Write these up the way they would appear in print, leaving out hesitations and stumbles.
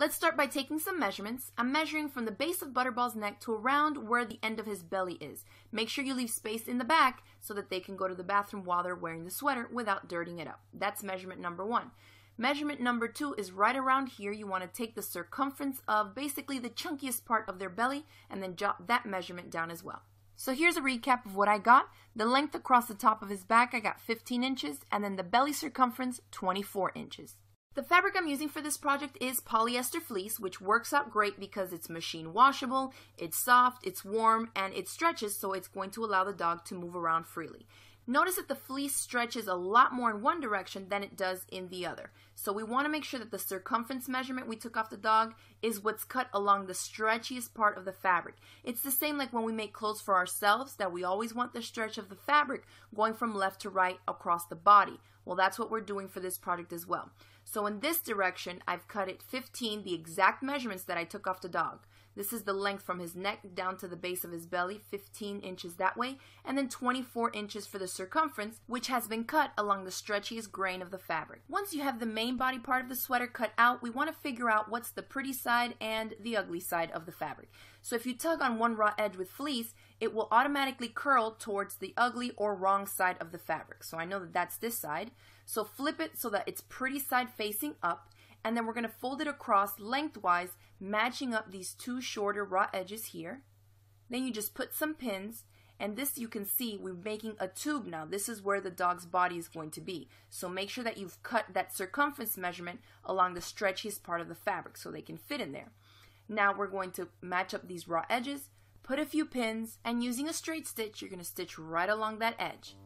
Let's start by taking some measurements. I'm measuring from the base of Butterball's neck to around where the end of his belly is. Make sure you leave space in the back so that they can go to the bathroom while they're wearing the sweater without dirtying it up. That's measurement number 1. Measurement number 2 is right around here. You want to take the circumference of basically the chunkiest part of their belly and then jot that measurement down as well. So here's a recap of what I got. The length across the top of his back, I got 15 inches, and then the belly circumference, 24 inches. The fabric I'm using for this project is polyester fleece, which works out great because it's machine washable, it's soft, it's warm, and it stretches, so it's going to allow the dog to move around freely. Notice that the fleece stretches a lot more in one direction than it does in the other. So we want to make sure that the circumference measurement we took off the dog is what's cut along the stretchiest part of the fabric. It's the same like when we make clothes for ourselves, that we always want the stretch of the fabric going from left to right across the body. Well, that's what we're doing for this project as well. So in this direction, I've cut it 15, the exact measurements that I took off the dog. This is the length from his neck down to the base of his belly, 15 inches that way, and then 24 inches for the circumference, which has been cut along the stretchiest grain of the fabric. Once you have the main body part of the sweater cut out, we want to figure out what's the pretty side and the ugly side of the fabric. So if you tug on one raw edge with fleece, it will automatically curl towards the ugly or wrong side of the fabric. So I know that that's this side. So flip it so that it's pretty side facing up, and then we're going to fold it across lengthwise, matching up these two shorter raw edges here. Then you just put some pins, and this you can see we're making a tube now. This is where the dog's body is going to be. So make sure that you've cut that circumference measurement along the stretchiest part of the fabric so they can fit in there. Now we're going to match up these raw edges, put a few pins, and using a straight stitch, you're going to stitch right along that edge.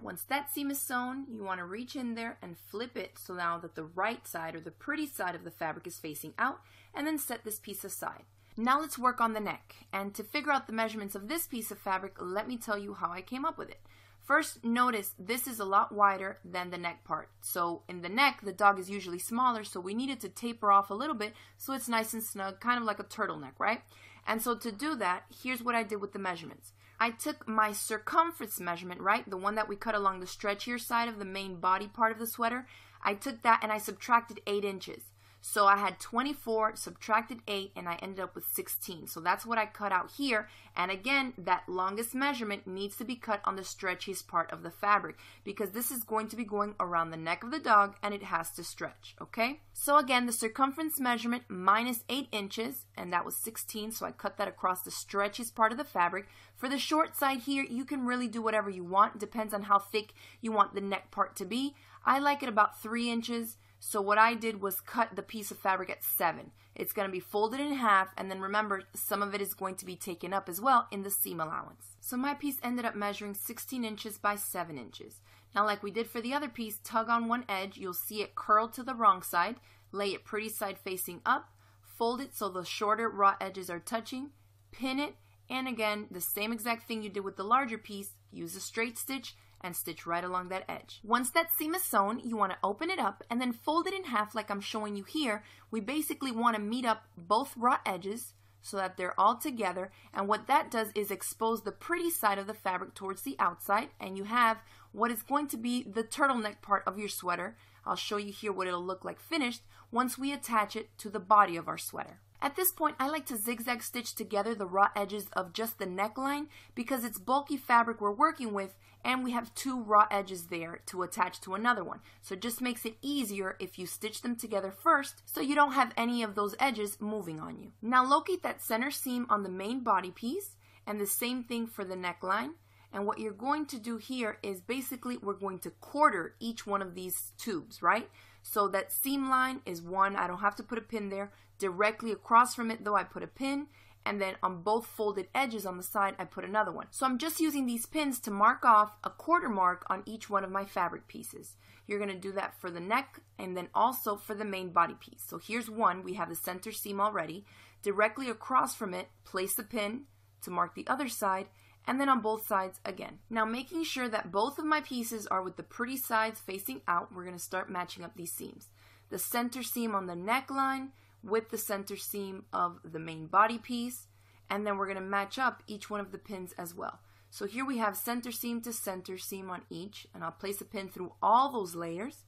Once that seam is sewn, you want to reach in there and flip it so now that the right side or the pretty side of the fabric is facing out, and then set this piece aside. Now let's work on the neck, and to figure out the measurements of this piece of fabric, let me tell you how I came up with it. First, notice this is a lot wider than the neck part. So in the neck, the dog is usually smaller, so we needed to taper off a little bit so it's nice and snug, kind of like a turtleneck, right? And so to do that, here's what I did with the measurements. I took my circumference measurement, right, the one that we cut along the stretchier side of the main body part of the sweater. I took that and I subtracted 8 inches. So I had 24, subtracted 8, and I ended up with 16. So that's what I cut out here. And again, that longest measurement needs to be cut on the stretchiest part of the fabric because this is going to be going around the neck of the dog and it has to stretch, okay? So again, the circumference measurement minus 8 inches, and that was 16, so I cut that across the stretchiest part of the fabric. For the short side here, you can really do whatever you want. Depends on how thick you want the neck part to be. I like it about 3 inches. So what I did was cut the piece of fabric at 7. It's going to be folded in half, and then remember, some of it is going to be taken up as well in the seam allowance. So my piece ended up measuring 16 inches by 7 inches. Now like we did for the other piece, tug on one edge, you'll see it curl to the wrong side, lay it pretty side facing up, fold it so the shorter raw edges are touching, pin it, and again, the same exact thing you did with the larger piece, use a straight stitch, and stitch right along that edge. Once that seam is sewn, you want to open it up and then fold it in half like I'm showing you here. We basically want to meet up both raw edges so that they're all together, and what that does is expose the pretty side of the fabric towards the outside, and you have what is going to be the turtleneck part of your sweater. I'll show you here what it'll look like finished once we attach it to the body of our sweater. At this point, I like to zigzag stitch together the raw edges of just the neckline because it's bulky fabric we're working with, and we have 2 raw edges there to attach to another one. So it just makes it easier if you stitch them together first so you don't have any of those edges moving on you. Now locate that center seam on the main body piece, and the same thing for the neckline. And what you're going to do here is basically we're going to quarter each one of these tubes, right? So that seam line is 1, I don't have to put a pin there. Directly across from it though, I put a pin, and then on both folded edges on the side I put another one. So I'm just using these pins to mark off a quarter mark on each one of my fabric pieces. You're going to do that for the neck and then also for the main body piece. So here's one, we have the center seam already. Directly across from it, place a pin to mark the other side, and then on both sides again. Now making sure that both of my pieces are with the pretty sides facing out, we're going to start matching up these seams. The center seam on the neckline with the center seam of the main body piece, and then we're going to match up each one of the pins as well. So here we have center seam to center seam on each, and I'll place a pin through all those layers.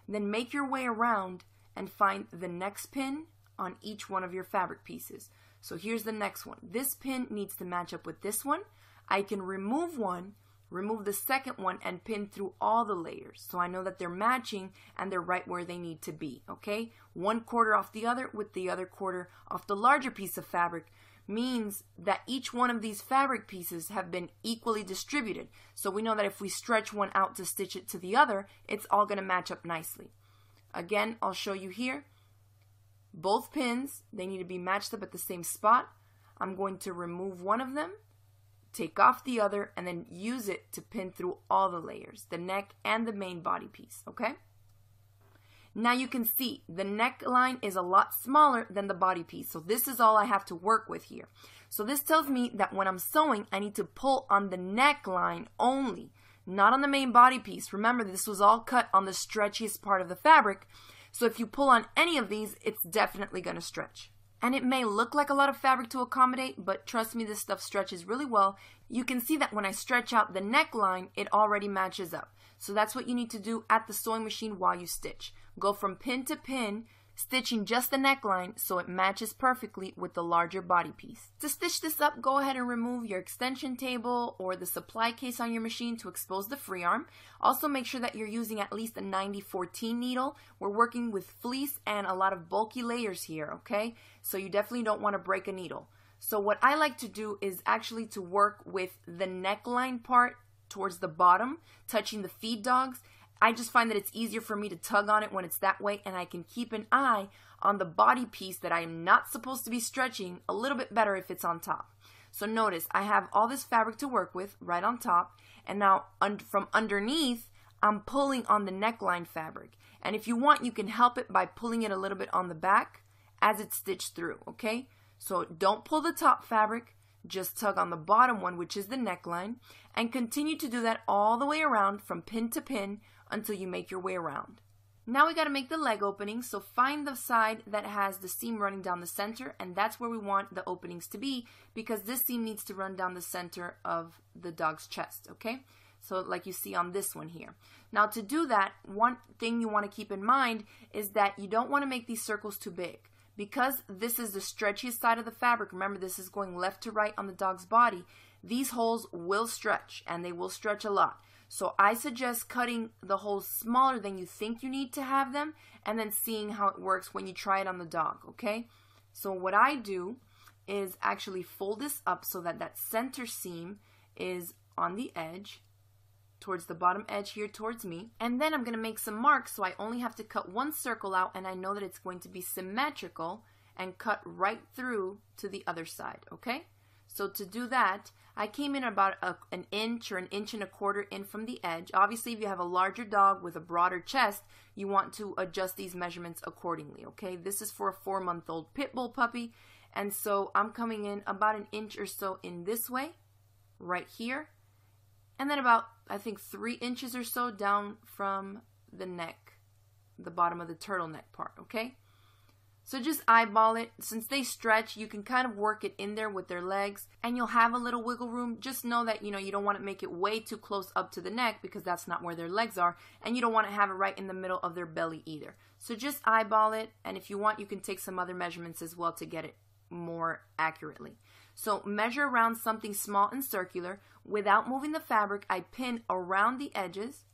Then make your way around and find the next pin on each one of your fabric pieces. So here's the next one. This pin needs to match up with this one. I can remove one, remove the second one, and pin through all the layers. So I know that they're matching and they're right where they need to be, okay? One quarter off the other with the other quarter off the larger piece of fabric means that each one of these fabric pieces have been equally distributed. So we know that if we stretch one out to stitch it to the other, it's all going to match up nicely. Again, I'll show you here. Both pins, they need to be matched up at the same spot. I'm going to remove one of them, take off the other, and then use it to pin through all the layers, the neck and the main body piece, okay? Now you can see the neckline is a lot smaller than the body piece, so this is all I have to work with here. So this tells me that when I'm sewing, I need to pull on the neckline only, not on the main body piece. Remember, this was all cut on the stretchiest part of the fabric, so if you pull on any of these, it's definitely going to stretch. And it may look like a lot of fabric to accommodate, but trust me, this stuff stretches really well. You can see that when I stretch out the neckline, it already matches up. So that's what you need to do at the sewing machine while you stitch. Go from pin to pin, stitching just the neckline so it matches perfectly with the larger body piece. To stitch this up, go ahead and remove your extension table or the supply case on your machine to expose the free arm. Also make sure that you're using at least a 90-14 needle. We're working with fleece and a lot of bulky layers here, okay? So you definitely don't want to break a needle. So what I like to do is actually to work with the neckline part towards the bottom, touching the feed dogs. I just find that it's easier for me to tug on it when it's that way, and I can keep an eye on the body piece that I am not supposed to be stretching a little bit better if it's on top. So notice I have all this fabric to work with right on top, and now from underneath I'm pulling on the neckline fabric. And if you want, you can help it by pulling it a little bit on the back as it's stitched through, okay? So don't pull the top fabric, just tug on the bottom one, which is the neckline, and continue to do that all the way around from pin to pin until you make your way around. Now we got to make the leg opening, so find the side that has the seam running down the center, and that's where we want the openings to be, because this seam needs to run down the center of the dog's chest, okay? So like you see on this one here. Now to do that, one thing you want to keep in mind is that you don't want to make these circles too big. Because this is the stretchiest side of the fabric, remember this is going left to right on the dog's body, these holes will stretch, and they will stretch a lot. So I suggest cutting the holes smaller than you think you need to have them, and then seeing how it works when you try it on the dog, okay? So what I do is actually fold this up so that that center seam is on the edge, towards the bottom edge here towards me, and then I'm going to make some marks, so I only have to cut one circle out, and I know that it's going to be symmetrical and cut right through to the other side, okay? So to do that, I came in about an inch or an inch and a quarter in from the edge. Obviously, if you have a larger dog with a broader chest, you want to adjust these measurements accordingly, okay? This is for a 4-month-old pit bull puppy, and so I'm coming in about an inch or so in this way, right here, and then about, I think, 3 inches or so down from the neck, the bottom of the turtleneck part, okay? So just eyeball it. Since they stretch, you can kind of work it in there with their legs, and you'll have a little wiggle room. Just know that, you don't want to make it way too close up to the neck because that's not where their legs are, and you don't want to have it right in the middle of their belly either. So just eyeball it, and if you want, you can take some other measurements as well to get it more accurately. So measure around something small and circular. Without moving the fabric, I pin around the edges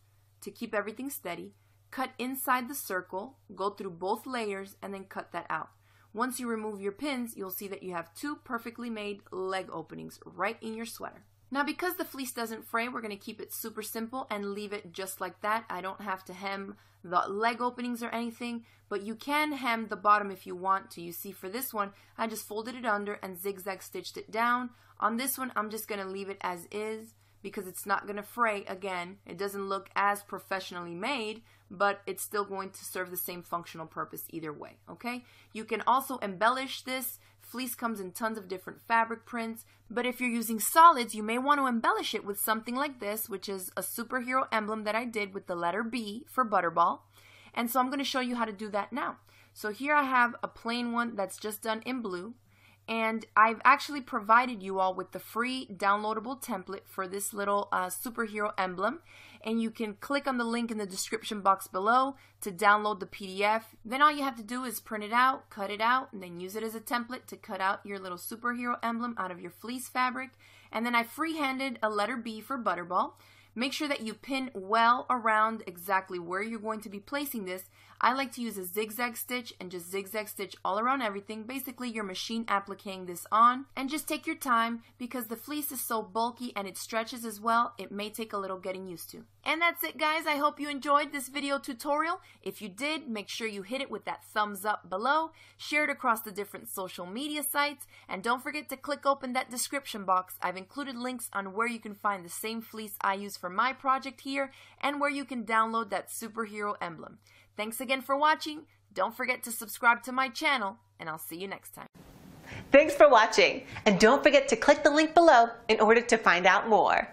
to keep everything steady. Cut inside the circle, go through both layers, and then cut that out. Once you remove your pins, you'll see that you have 2 perfectly made leg openings right in your sweater. Now because the fleece doesn't fray, we're going to keep it super simple and leave it just like that. I don't have to hem the leg openings or anything, but you can hem the bottom if you want to. You see, for this one, I just folded it under and zigzag stitched it down. On this one, I'm just going to leave it as is because it's not going to fray. Again, it doesn't look as professionally made, but it's still going to serve the same functional purpose either way, okay? You can also embellish this. Fleece comes in tons of different fabric prints, but if you're using solids, you may want to embellish it with something like this, which is a superhero emblem that I did with the letter B for Butterball. And so I'm going to show you how to do that now. So here I have a plain one that's just done in blue. And I've actually provided you all with the free downloadable template for this little superhero emblem. And you can click on the link in the description box below to download the PDF. Then all you have to do is print it out, cut it out, and then use it as a template to cut out your little superhero emblem out of your fleece fabric. And then I freehanded a letter B for Butterball. Make sure that you pin well around exactly where you're going to be placing this. I like to use a zigzag stitch and just zigzag stitch all around everything. Basically, you're machine appliquing this on. And just take your time because the fleece is so bulky and it stretches as well. It may take a little getting used to. And that's it, guys. I hope you enjoyed this video tutorial. If you did, make sure you hit it with that thumbs up below. Share it across the different social media sites. And don't forget to click open that description box. I've included links on where you can find the same fleece I use for my project here and where you can download that superhero emblem. Thanks again for watching. Don't forget to subscribe to my channel, and I'll see you next time. Thanks for watching, and don't forget to click the link below in order to find out more.